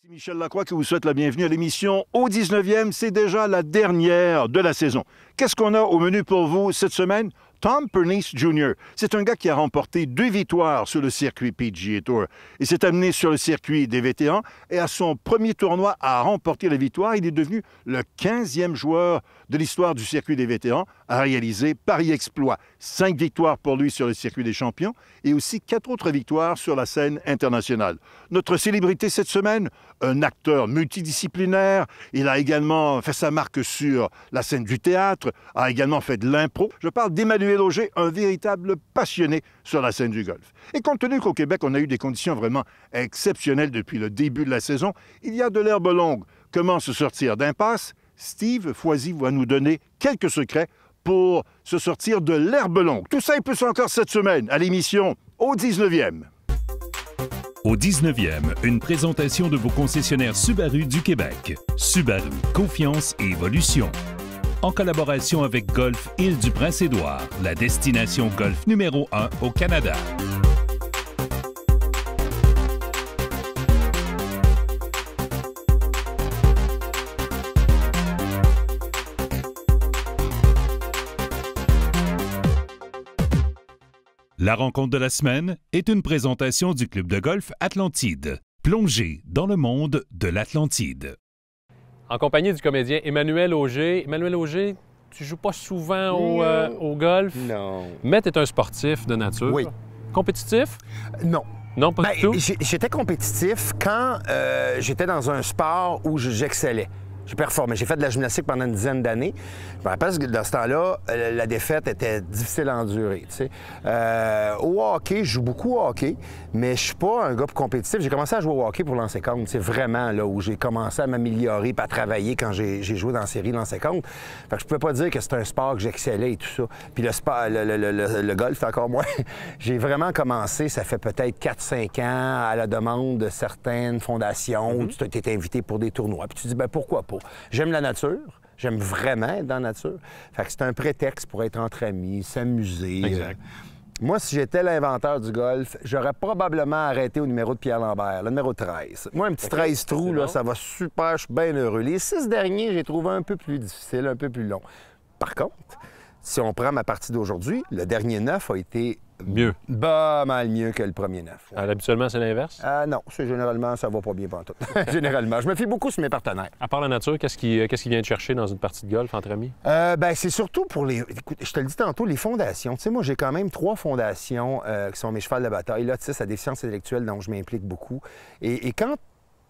Ici Michel Lacroix qui vous souhaite la bienvenue à l'émission au 19e. C'est déjà la dernière de la saison. Qu'est-ce qu'on a au menu pour vous cette semaine? Tom Pernice Jr. C'est un gars qui a remporté 2 victoires sur le circuit PGA Tour. Il s'est amené sur le circuit des vétérans et à son premier tournoi à remporter la victoire, il est devenu le 15e joueur de l'histoire du circuit des vétérans à réaliser pareil exploit. 5 victoires pour lui sur le circuit des champions et aussi 4 autres victoires sur la scène internationale. Notre célébrité cette semaine, un acteur multidisciplinaire. Il a également fait sa marque sur la scène du théâtre, a également fait de l'impro. Je parle d'Emmanuel Auger, un véritable passionné sur la scène du golf. Et compte tenu qu'au Québec, on a eu des conditions vraiment exceptionnelles depuis le début de la saison, il y a de l'herbe longue. Comment se sortir d'impasse? Steve Foisy va nous donner quelques secrets pour se sortir de l'herbe longue. Tout ça et plus encore cette semaine à l'émission au 19e. Au 19e, une présentation de vos concessionnaires Subaru du Québec. Subaru, confiance et évolution. En collaboration avec Golf Île-du-Prince-Édouard, la destination golf numéro 1 au Canada. La rencontre de la semaine est une présentation du club de golf Atlantide. Plongez dans le monde de l'Atlantide. En compagnie du comédien Emmanuel Auger. Emmanuel Auger, tu joues pas souvent au golf? Non. Mais tu es un sportif de nature. Oui. Compétitif? Non. Non, pas du tout? J'étais compétitif quand j'étais dans un sport où j'excellais. J'ai performé. J'ai fait de la gymnastique pendant une dizaine d'années. Je me rappelle que dans ce temps-là, la défaite était difficile à endurer. Tu sais. Au hockey, je joue beaucoup au hockey, mais je suis pas un gars compétitif. J'ai commencé à jouer au hockey pour lancer compte. C'est vraiment là où j'ai commencé à m'améliorer et à travailler quand j'ai joué dans la série lancer compte. Fait que je pouvais pas dire que c'était un sport que j'excellais et tout ça. Puis le golf, encore moins. J'ai vraiment commencé, ça fait peut-être 4-5 ans, à la demande de certaines fondations où tu t'es invité pour des tournois. Puis tu te dis, ben pourquoi pas? J'aime la nature. J'aime vraiment être dans la nature. Fait que c'est un prétexte pour être entre amis, s'amuser. Exact. Moi, si j'étais l'inventeur du golf, j'aurais probablement arrêté au numéro de Pierre Lambert, le numéro 13. Moi, un petit 13 trous, là, ça va super, je suis bien heureux. Les 6 derniers, j'ai trouvé un peu plus difficile, un peu plus long. Par contre, si on prend ma partie d'aujourd'hui, le dernier 9 a été mieux. Pas mal mieux que le premier 9. Ouais. Habituellement, c'est l'inverse? Non, généralement, ça va pas bien pantoute. Généralement. Je me fie beaucoup sur mes partenaires. À part la nature, qu'est-ce qui vient te chercher dans une partie de golf entre amis? C'est surtout pour les... Écoute, je te le dis tantôt, les fondations. Tu sais, moi, j'ai quand même 3 fondations qui sont mes chevals de bataille. L'autisme, la déficience intellectuelle, dont je m'implique beaucoup. Et quand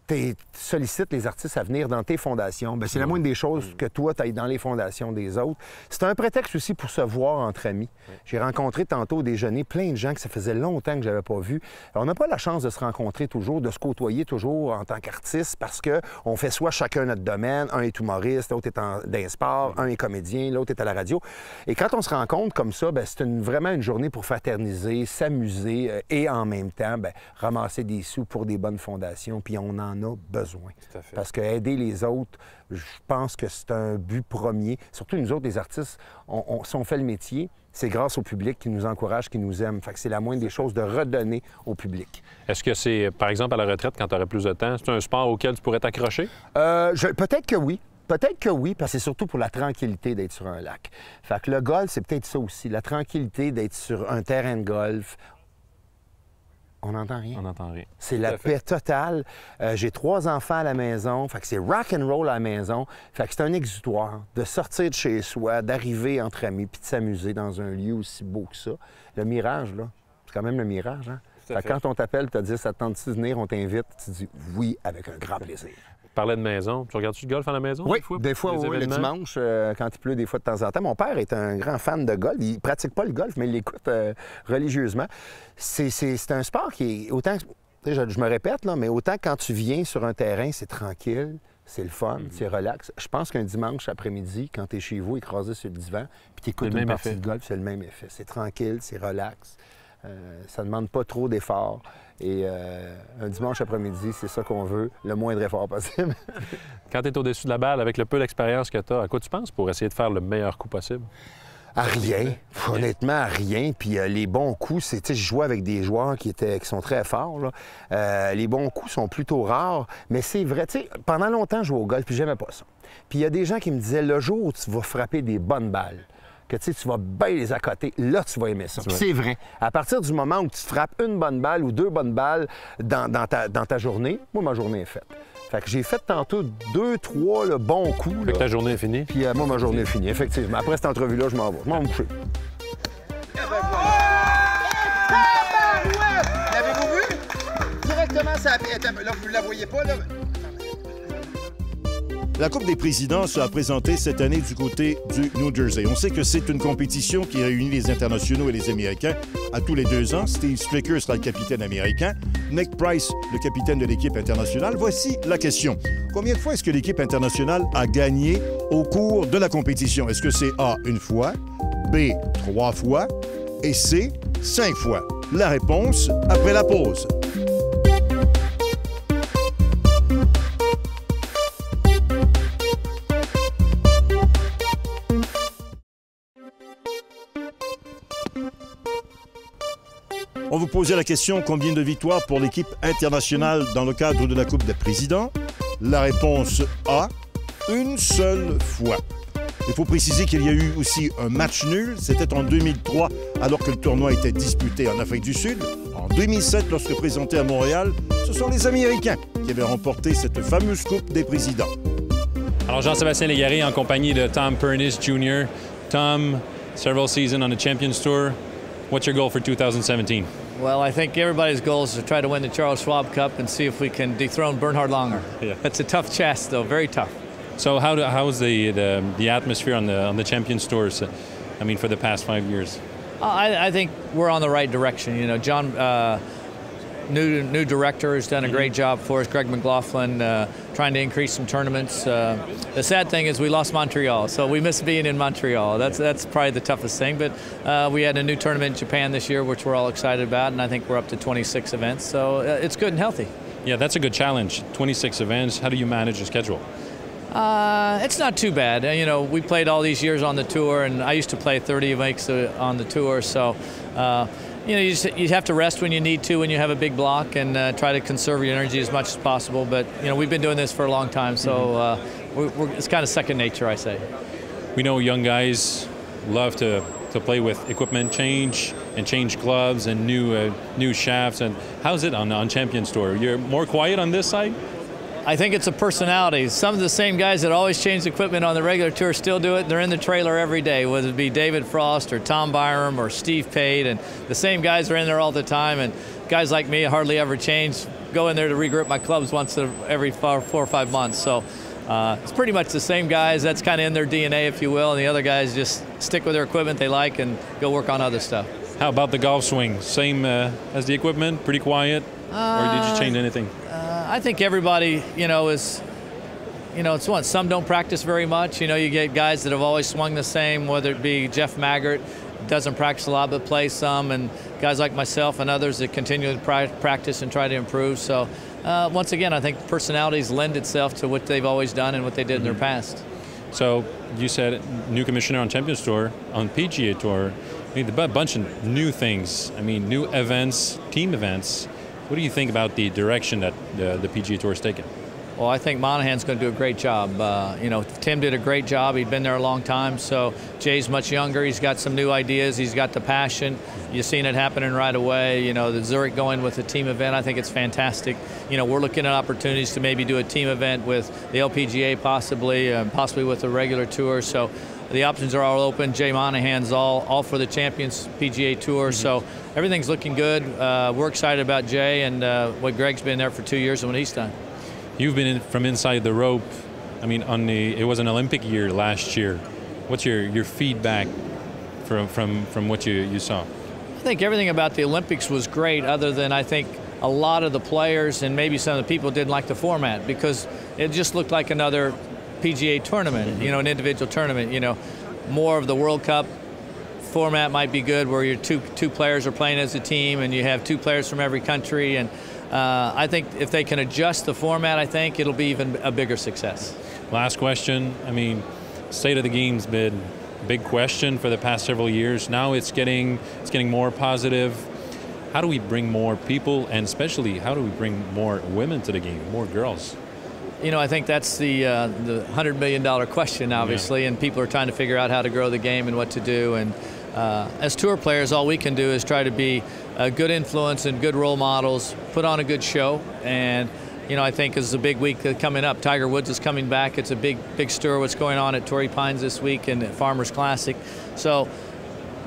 tu sollicites les artistes à venir dans tes fondations, c'est la moindre des choses que toi, tu ailles dans les fondations des autres. C'est un prétexte aussi pour se voir entre amis. J'ai rencontré tantôt au déjeuner plein de gens que ça faisait longtemps que je n'avais pas vu. Alors, on n'a pas la chance de se rencontrer toujours, de se côtoyer toujours en tant qu'artiste parce qu'on fait soit chacun notre domaine, un est humoriste, l'autre est dans les sports, un est comédien, l'autre est à la radio. Et quand on se rencontre comme ça, c'est vraiment une journée pour fraterniser, s'amuser et en même temps, ramasser des sous pour des bonnes fondations. Puis on en a besoin. Tout à fait. Parce que aider les autres, je pense que c'est un but premier. Surtout nous autres, les artistes, si on fait le métier, c'est grâce au public qui nous encourage, qui nous aime. Fait que c'est la moindre des choses de redonner au public. Est-ce que c'est, par exemple, à la retraite, quand tu aurais plus de temps, c'est un sport auquel tu pourrais t'accrocher? Peut-être que oui. Peut-être que oui, parce que c'est surtout pour la tranquillité d'être sur un lac. Fait que le golf, c'est peut-être ça aussi, la tranquillité d'être sur un terrain de golf. On n'entend rien. On n'entend rien. C'est la paix totale. J'ai 3 enfants à la maison. Fait que c'est rock and roll à la maison. Fait que c'est un exutoire de sortir de chez soi, d'arriver entre amis puis de s'amuser dans un lieu aussi beau que ça. Le mirage, là, c'est quand même le mirage, hein? Fait que quand on t'appelle, tu te dis, ça te tente-tu de venir, on t'invite, tu dis oui avec un grand plaisir. Tu parlais de maison. Tu regardes-tu le golf à la maison? Oui, des fois, oui, le dimanche, quand il pleut, des fois de temps en temps. Mon père est un grand fan de golf. Il pratique pas le golf, mais il l'écoute religieusement. C'est un sport qui est autant... Je me répète, là, mais autant quand tu viens sur un terrain, c'est tranquille, c'est le fun, c'est relax. Je pense qu'un dimanche après-midi, quand tu es chez vous, écrasé sur le divan, puis tu écoutes une partie de golf, c'est le même effet. C'est tranquille, c'est relax. Ça ne demande pas trop d'efforts. Et un dimanche après-midi, c'est ça qu'on veut, le moindre effort possible. Quand tu es au-dessus de la balle, avec le peu d'expérience que tu as, à quoi tu penses pour essayer de faire le meilleur coup possible? À rien. Honnêtement, à rien. Puis les bons coups, je jouais avec des joueurs qui sont très forts. Là. Les bons coups sont plutôt rares, mais c'est vrai. Pendant longtemps, je jouais au golf, puis j'aimais pas ça. Puis il y a des gens qui me disaient, le jour où tu vas frapper des bonnes balles, que tu vas bien les accoter, là, tu vas aimer ça. C'est vrai. À partir du moment où tu frappes une bonne balle ou 2 bonnes balles dans ta journée, moi, ma journée est faite. Fait que j'ai fait tantôt 2, 3 bons coups. Fait que ta journée est finie? Puis moi, ma journée est finie, effectivement. Après cette entrevue-là, je m'en vais. Je m'en vais me coucher. L'avez-vous vu? Directement, ça a... Là, vous ne la voyez pas, là? La Coupe des présidents sera présentée cette année du côté du New Jersey. On sait que c'est une compétition qui réunit les internationaux et les Américains à tous les 2 ans. Steve Stricker sera le capitaine américain. Nick Price, le capitaine de l'équipe internationale. Voici la question. Combien de fois est-ce que l'équipe internationale a gagné au cours de la compétition? Est-ce que c'est A, 1 fois, B, 3 fois et C, 5 fois? La réponse après la pause. On vous posait la question, combien de victoires pour l'équipe internationale dans le cadre de la Coupe des présidents? La réponse A, 1 seule fois. Il faut préciser qu'il y a eu aussi un match nul. C'était en 2003, alors que le tournoi était disputé en Afrique du Sud. En 2007, lorsque présenté à Montréal, ce sont les Américains qui avaient remporté cette fameuse Coupe des présidents. Alors, Jean-Sébastien Légaré en compagnie de Tom Pernis Jr. Tom, several seasons on the Champions Tour. What's your goal for 2017? Well, I think everybody's goal is to try to win the Charles Schwab Cup and see if we can dethrone Bernhard Langer. Yeah. That's a tough task, though, very tough. So how's the atmosphere on the Champions Tours? I mean, for the past 5 years. I think we're on the right direction. You know, John, new director, has done a great job for us. Greg McLaughlin, trying to increase some tournaments. The sad thing is we lost Montreal, so we miss being in Montreal. That's probably the toughest thing. But we had a new tournament in Japan this year, which we're all excited about, and I think we're up to 26 events. So it's good and healthy. Yeah, that's a good challenge. 26 events. How do you manage the schedule? It's not too bad. You know, we played all these years on the tour, and I used to play 30 weeks on the tour. So, you know, you have to rest when you need to when you have a big block, and try to conserve your energy as much as possible. But you know, we've been doing this for a long time, so it's kind of second nature, I say. We know young guys love to play with equipment change and change clubs and new shafts. And how's it on Champions Tour? You're more quiet on this side? I think it's a personality. Some of the same guys that always change equipment on the regular tour still do it. They're in the trailer every day, whether it be David Frost or Tom Byram or Steve Pate, and the same guys are in there all the time. And guys like me hardly ever change. Go in there to regroup my clubs once every 4 or 5 months. So it's pretty much the same guys. That's kind of in their DNA, if you will. And the other guys just stick with their equipment they like and go work on other stuff. How about the golf swing? Same as the equipment? Pretty quiet? Or did you change anything? I think everybody, you know, is, you know, it's one. Some don't practice very much. You know, you get guys that have always swung the same, whether it be Jeff Maggart, doesn't practice a lot but plays some, and guys like myself and others that continually practice and try to improve. So, once again, I think personalities lend itself to what they've always done and what they did in their past. So, you said new commissioner on Champions Tour, on PGA Tour. I mean, a bunch of new things. I mean, new events, team events. What do you think about the direction that the PGA Tour is taking? Well, I think Monahan's going to do a great job. You know, Tim did a great job. He'd been there a long time. So Jay's much younger. He's got some new ideas. He's got the passion. You've seen it happening right away. You know, the Zurich going with the team event, I think it's fantastic. You know, we're looking at opportunities to maybe do a team event with the LPGA possibly, possibly with the regular tour. So the options are all open. Jay Monahan's all for the Champions PGA Tour. So everything's looking good. We're excited about Jay and what Greg's been there for 2 years and what he's done. You've been from inside the rope. I mean, it was an Olympic year last year. What's your feedback from what you saw? I think everything about the Olympics was great, other than I think a lot of the players and maybe some of the people didn't like the format because it just looked like another PGA tournament, you know, an individual tournament. You know, more of the World Cup format might be good, where your two players are playing as a team and you have 2 players from every country. And I think if they can adjust the format, I think it'll be even a bigger success. Last question. I mean, state of the game's been big question for the past several years. Now it's getting more positive. How do we bring more people, and especially how do we bring more women to the game, more girls? You know, I think that's the $100 million question, obviously, and people are trying to figure out how to grow the game and what to do. And as tour players, all we can do is try to be a good influence and good role models, put on a good show. And, you know, I think this is a big week coming up. Tiger Woods is coming back. It's a big stir what's going on at Torrey Pines this week and at Farmers Classic. So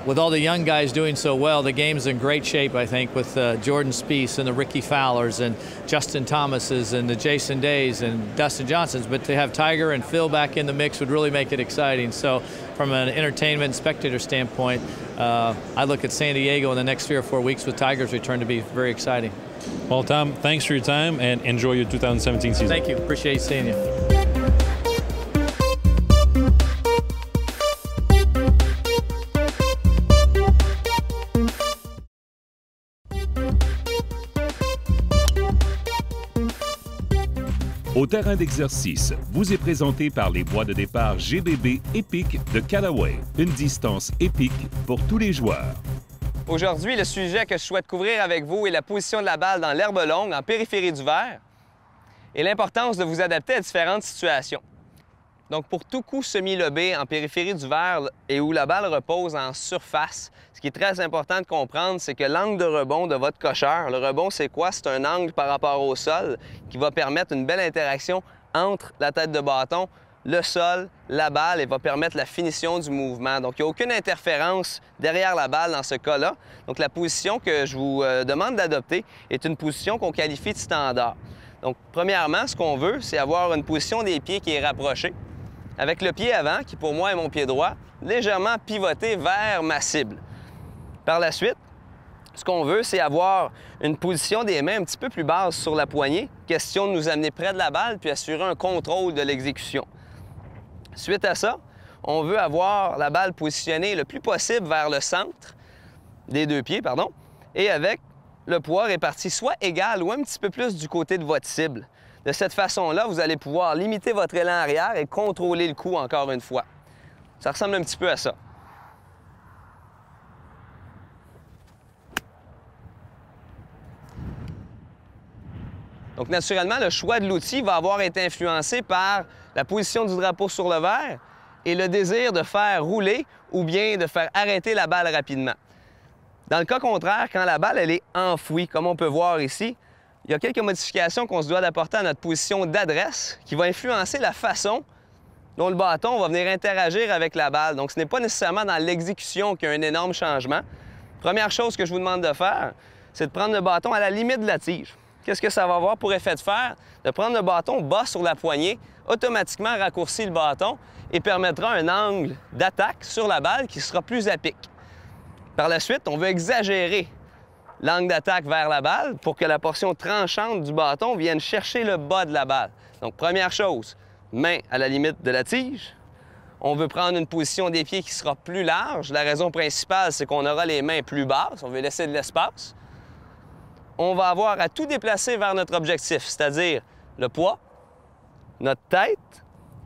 with all the young guys doing so well, the game's in great shape, I think, with Jordan Spieth and the Ricky Fowlers and Justin Thomases and the Jason Days and Dustin Johnsons. But to have Tiger and Phil back in the mix would really make it exciting. So from an entertainment and spectator standpoint, I look at San Diego in the next 3 or 4 weeks with Tiger's return to be very exciting. Well, Tom, thanks for your time and enjoy your 2017 season. Thank you. Appreciate seeing you. Au terrain d'exercice, vous est présenté par les bois de départ GBB Epic de Callaway. Une distance épique pour tous les joueurs. Aujourd'hui, le sujet que je souhaite couvrir avec vous est la position de la balle dans l'herbe longue, en périphérie du verre, et l'importance de vous adapter à différentes situations. Donc, pour tout coup semi-lobé en périphérie du verre et où la balle repose en surface, ce qui est très important de comprendre, c'est que l'angle de rebond de votre cocheur, le rebond, c'est quoi? C'est un angle par rapport au sol qui va permettre une belle interaction entre la tête de bâton, le sol, la balle et va permettre la finition du mouvement. Donc, il n'y a aucune interférence derrière la balle dans ce cas-là. Donc, la position que je vous demande d'adopter est une position qu'on qualifie de standard. Donc, premièrement, ce qu'on veut, c'est avoir une position des pieds qui est rapprochée, avec le pied avant, qui pour moi est mon pied droit, légèrement pivoté vers ma cible. Par la suite, ce qu'on veut, c'est avoir une position des mains un petit peu plus basse sur la poignée, question de nous amener près de la balle puis assurer un contrôle de l'exécution. Suite à ça, on veut avoir la balle positionnée le plus possible vers le centre des deux pieds, et avec le poids réparti soit égal ou un petit peu plus du côté de votre cible. De cette façon-là, vous allez pouvoir limiter votre élan arrière et contrôler le coup encore une fois. Ça ressemble un petit peu à ça. Donc, naturellement, le choix de l'outil va avoir été influencé par la position du drapeau sur le verre et le désir de faire rouler ou bien de faire arrêter la balle rapidement. Dans le cas contraire, quand la balle elle est enfouie, comme on peut voir ici, il y a quelques modifications qu'on se doit d'apporter à notre position d'adresse qui va influencer la façon dont le bâton va venir interagir avec la balle. Donc, ce n'est pas nécessairement dans l'exécution qu'il y a un énorme changement. Première chose que je vous demande de faire, c'est de prendre le bâton à la limite de la tige. Qu'est-ce que ça va avoir pour effet de faire? De prendre le bâton bas sur la poignée, automatiquement raccourcir le bâton et permettra un angle d'attaque sur la balle qui sera plus à pic. Par la suite, on veut exagérer l'angle d'attaque vers la balle pour que la portion tranchante du bâton vienne chercher le bas de la balle. Donc, première chose, main à la limite de la tige. On veut prendre une position des pieds qui sera plus large. La raison principale, c'est qu'on aura les mains plus basses. On veut laisser de l'espace. On va avoir à tout déplacer vers notre objectif, c'est-à-dire le poids, notre tête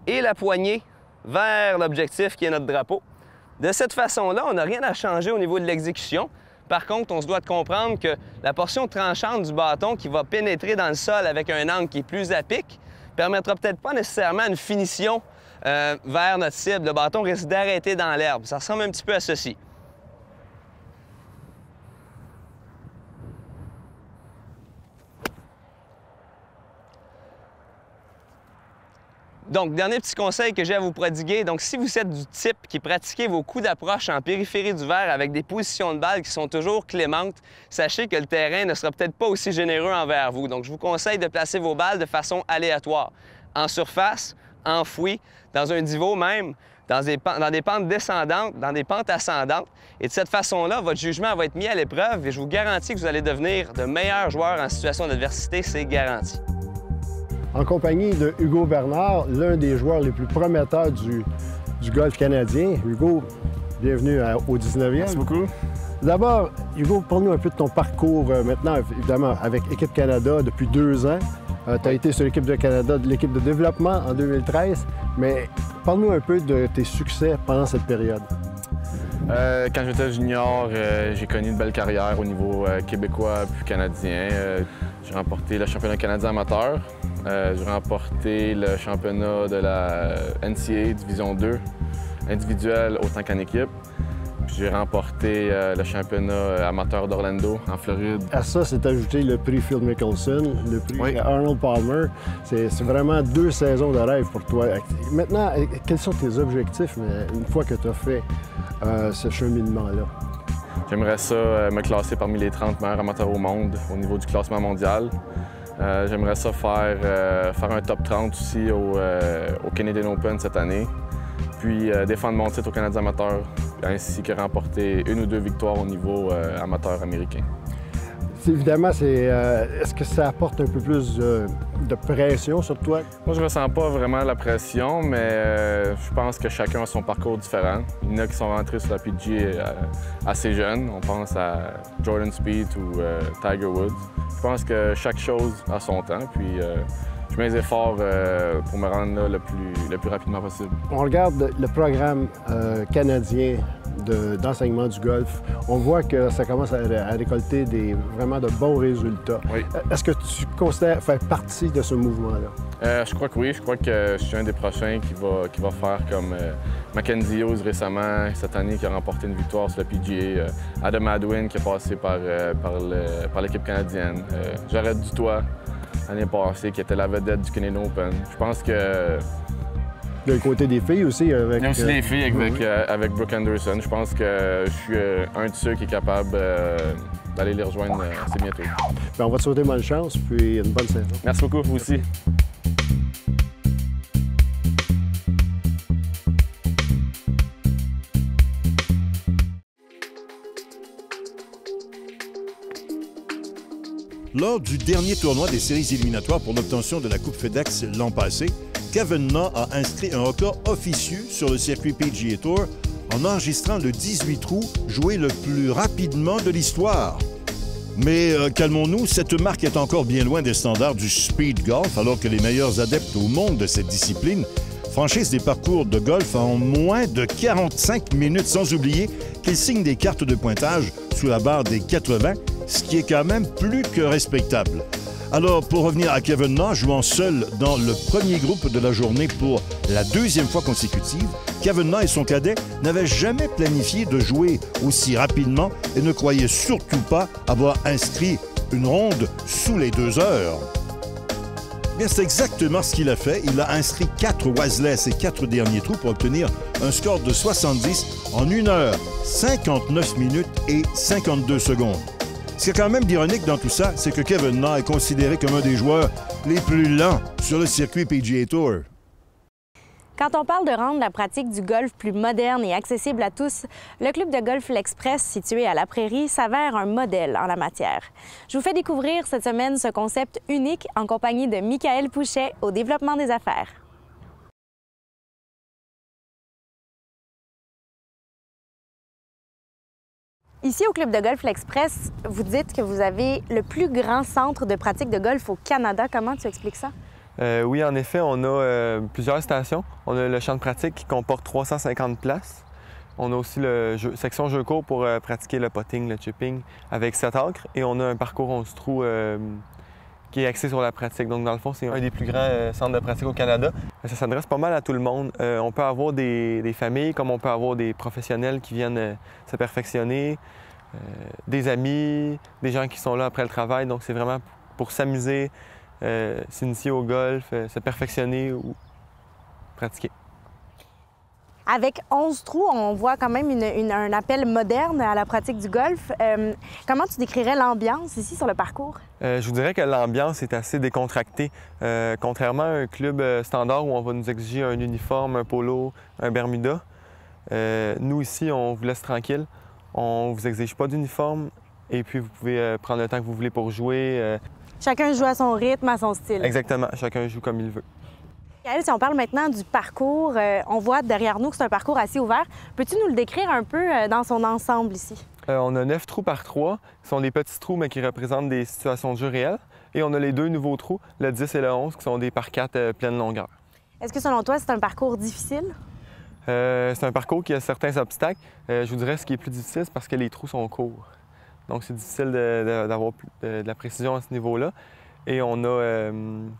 et la poignée vers l'objectif qui est notre drapeau. De cette façon-là, on n'a rien à changer au niveau de l'exécution. Par contre, on se doit de comprendre que la portion tranchante du bâton qui va pénétrer dans le sol avec un angle qui est plus à pic permettra peut-être pas nécessairement une finition vers notre cible. Le bâton risque d'arrêter dans l'herbe. Ça ressemble un petit peu à ceci. Donc, dernier petit conseil que j'ai à vous prodiguer. Donc, si vous êtes du type qui pratiquez vos coups d'approche en périphérie du verre avec des positions de balle qui sont toujours clémentes, sachez que le terrain ne sera peut-être pas aussi généreux envers vous. Donc, je vous conseille de placer vos balles de façon aléatoire. En surface, enfouies, dans un divot même, dans des pentes descendantes, dans des pentes ascendantes. Et de cette façon-là, votre jugement va être mis à l'épreuve et je vous garantis que vous allez devenir de meilleurs joueurs en situation d'adversité, c'est garanti. En compagnie de Hugo Bernard, l'un des joueurs les plus prometteurs du golf canadien. Hugo, bienvenue au 19e. Merci beaucoup. D'abord, Hugo, parle-nous un peu de ton parcours maintenant, évidemment, avec Équipe Canada depuis 2 ans. Tu as été sur l'équipe de Canada, de l'équipe de développement en 2013, mais parle-nous un peu de tes succès pendant cette période. Quand j'étais junior, j'ai connu une belle carrière au niveau québécois puis canadien. J'ai remporté le championnat canadien amateur. J'ai remporté le championnat de la NCAA Division 2, individuel autant qu'en équipe. Puis j'ai remporté le championnat amateur d'Orlando, en Floride. À ça, c'est ajouté le prix Phil Mickelson, le prix Arnold Palmer. C'est vraiment 2 saisons de rêve pour toi. Maintenant, quels sont tes objectifs une fois que tu as fait ce cheminement-là? J'aimerais ça me classer parmi les 30 meilleurs amateurs au monde au niveau du classement mondial. J'aimerais ça faire un top 30 aussi au Canadian Open cette année. Puis défendre mon titre au Canadien amateur, ainsi que remporter 1 ou 2 victoires au niveau amateur américain. Évidemment, est-ce que ça apporte un peu plus de pression sur toi? Moi, je ressens pas vraiment la pression, mais je pense que chacun a son parcours différent. Il y en a qui sont rentrés sur la PGA assez jeunes. On pense à Jordan Spieth ou Tiger Woods. Je pense que chaque chose a son temps, puis je mets les efforts pour me rendre là le plus rapidement possible. On regarde le programme canadien d'enseignement du golf. On voit que ça commence à récolter vraiment de bons résultats. Oui. Est-ce que tu considères faire partie de ce mouvement-là? Je crois que oui. Je crois que je suis un des prochains qui va faire comme Mackenzie Hughes récemment, cette année, qui a remporté une victoire sur le PGA. Adam Hadwin qui est passé par l'équipe canadienne. Jared Dutoit, l'année passée, qui était la vedette du Canadian Open. Je pense que... De le côté des filles aussi. Il y a aussi les filles avec Brooke Anderson. Je pense que je suis un de ceux qui est capable d'aller les rejoindre assez bientôt. Bien, on va te souhaiter bonne chance, puis une bonne saison. Merci beaucoup, vous aussi. Lors du dernier tournoi des séries éliminatoires pour l'obtention de la Coupe FedEx l'an passé, Kevin Na a inscrit un record officieux sur le circuit PGA Tour en enregistrant le 18 trous joué le plus rapidement de l'histoire. Mais calmons-nous, cette marque est encore bien loin des standards du speed golf, alors que les meilleurs adeptes au monde de cette discipline franchissent des parcours de golf en moins de 45 minutes, sans oublier qu'ils signent des cartes de pointage sous la barre des 80, ce qui est quand même plus que respectable. Alors, pour revenir à Kevin Na, jouant seul dans le premier groupe de la journée pour la 2e fois consécutive, Kevin Na et son cadet n'avaient jamais planifié de jouer aussi rapidement et ne croyaient surtout pas avoir inscrit une ronde sous les 2 heures. Bien, c'est exactement ce qu'il a fait. Il a inscrit 4 Wasley, ses 4 derniers trous, pour obtenir un score de 70 en 1 heure, 59 minutes et 52 secondes. Ce qui est quand même ironique dans tout ça, c'est que Kevin Na est considéré comme un des joueurs les plus lents sur le circuit PGA Tour. Quand on parle de rendre la pratique du golf plus moderne et accessible à tous, le club de golf L'Express, situé à La Prairie, s'avère un modèle en la matière. Je vous fais découvrir cette semaine ce concept unique en compagnie de Michael Pouchet au développement des affaires. Ici, au club de golf L'Express, vous dites que vous avez le plus grand centre de pratique de golf au Canada. Comment tu expliques ça? Oui, en effet, on a plusieurs stations. On a le champ de pratique qui comporte 350 places. On a aussi la section jeu court pour pratiquer le putting, le chipping avec 7 acres. Et on a un parcours 11 trous qui est axé sur la pratique. Donc, dans le fond, c'est un des plus grands centres de pratique au Canada. Ça s'adresse pas mal à tout le monde. On peut avoir des familles, comme on peut avoir des professionnels qui viennent se perfectionner, des amis, des gens qui sont là après le travail. Donc, c'est vraiment pour s'amuser, s'initier au golf, se perfectionner ou pratiquer. Avec 11 trous, on voit quand même un appel moderne à la pratique du golf. Comment tu décrirais l'ambiance ici sur le parcours? Je vous dirais que l'ambiance est assez décontractée. Contrairement à un club standard où on va nous exiger un uniforme, un polo, un Bermuda, nous ici, on vous laisse tranquille. On ne vous exige pas d'uniforme et puis vous pouvez prendre le temps que vous voulez pour jouer. Chacun joue à son rythme, à son style. Exactement. Chacun joue comme il veut. Si on parle maintenant du parcours, on voit derrière nous que c'est un parcours assez ouvert. Peux-tu nous le décrire un peu dans son ensemble ici? On a 9 trous par 3. Ce sont des petits trous, mais qui représentent des situations de jeu réelles. Et on a les 2 nouveaux trous, le 10 et le 11, qui sont des par 4 pleine longueur. Est-ce que selon toi, c'est un parcours difficile? C'est un parcours qui a certains obstacles. Je vous dirais ce qui est plus difficile, c'est parce que les trous sont courts. Donc c'est difficile d'avoir de la précision à ce niveau-là. Et on a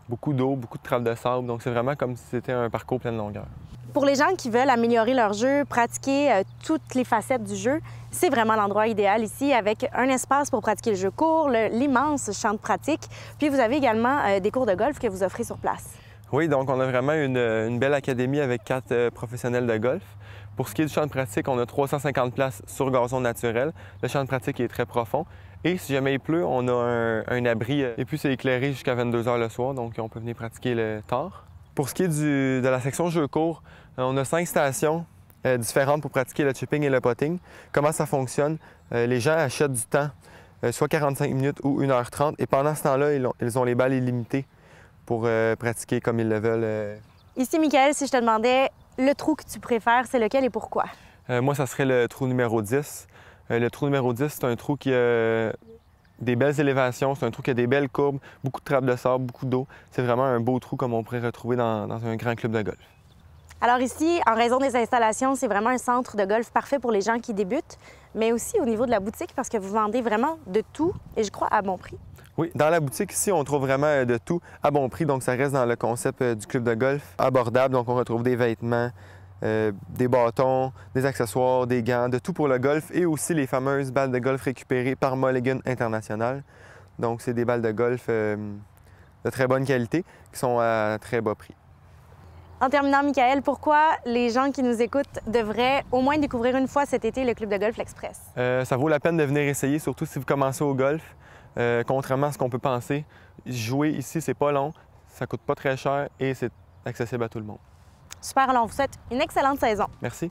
beaucoup d'eau, beaucoup de trappes de sable. Donc c'est vraiment comme si c'était un parcours pleine longueur. Pour les gens qui veulent améliorer leur jeu, pratiquer toutes les facettes du jeu, c'est vraiment l'endroit idéal ici, avec un espace pour pratiquer le jeu court, l'immense champ de pratique. Puis vous avez également des cours de golf que vous offrez sur place. Oui, donc on a vraiment une belle académie avec 4 professionnels de golf. Pour ce qui est du champ de pratique, on a 350 places sur gazon naturel. Le champ de pratique est très profond. Et si jamais il pleut, on a un abri. Et puis c'est éclairé jusqu'à 22 h le soir, donc on peut venir pratiquer le tard. Pour ce qui est de la section jeu court, on a 5 stations différentes pour pratiquer le chipping et le putting. Comment ça fonctionne? Les gens achètent du temps, soit 45 minutes ou 1h30. Et pendant ce temps-là, ils ont les balles illimitées pour pratiquer comme ils le veulent. Ici, Michael, si je te demandais le trou que tu préfères, c'est lequel et pourquoi? Moi, ça serait le trou numéro 10. Le trou numéro 10, c'est un trou qui a des belles élévations, c'est un trou qui a des belles courbes, beaucoup de trappes de sable, beaucoup d'eau. C'est vraiment un beau trou comme on pourrait retrouver dans un grand club de golf. Alors ici, en raison des installations, c'est vraiment un centre de golf parfait pour les gens qui débutent, mais aussi au niveau de la boutique parce que vous vendez vraiment de tout et je crois à bon prix. Oui, dans la boutique ici, on trouve vraiment de tout à bon prix, donc ça reste dans le concept du club de golf abordable. Donc on retrouve des vêtements, des bâtons, des accessoires, des gants, de tout pour le golf et aussi les fameuses balles de golf récupérées par Mulligan International. Donc c'est des balles de golf de très bonne qualité qui sont à très bas prix. En terminant, Michael, pourquoi les gens qui nous écoutent devraient au moins découvrir une fois cet été le club de golf L'Express? Ça vaut la peine de venir essayer, surtout si vous commencez au golf. Contrairement à ce qu'on peut penser, jouer ici, c'est pas long, ça coûte pas très cher et c'est accessible à tout le monde. Super, alors on vous souhaite une excellente saison. Merci.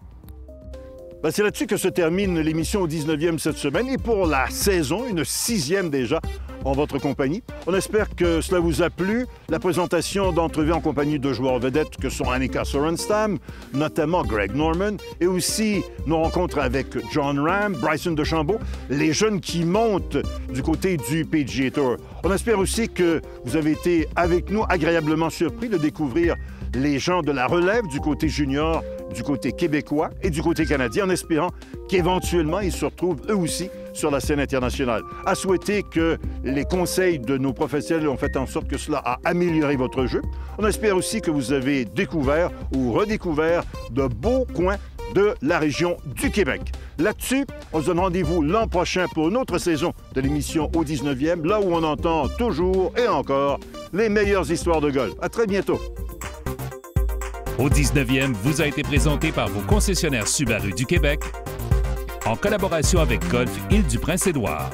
Ben, c'est là-dessus que se termine l'émission au 19e cette semaine et pour la saison, une 6e déjà en votre compagnie. On espère que cela vous a plu. La présentation d'entrevues en compagnie de joueurs vedettes que sont Annika Sorenstam, notamment Greg Norman, et aussi nos rencontres avec Jon Rahm, Bryson DeChambeau, les jeunes qui montent du côté du PGA Tour. On espère aussi que vous avez été avec nous agréablement surpris de découvrir les gens de la relève du côté junior, du côté québécois et du côté canadien, en espérant qu'éventuellement, ils se retrouvent eux aussi sur la scène internationale. À souhaiter que les conseils de nos professionnels ont fait en sorte que cela a amélioré votre jeu. On espère aussi que vous avez découvert ou redécouvert de beaux coins de la région du Québec. Là-dessus, on se donne rendez-vous l'an prochain pour une autre saison de l'émission au 19e, là où on entend toujours et encore les meilleures histoires de golf. À très bientôt. Au 19e vous a été présenté par vos concessionnaires Subaru du Québec en collaboration avec Golf Île-du-Prince-Édouard.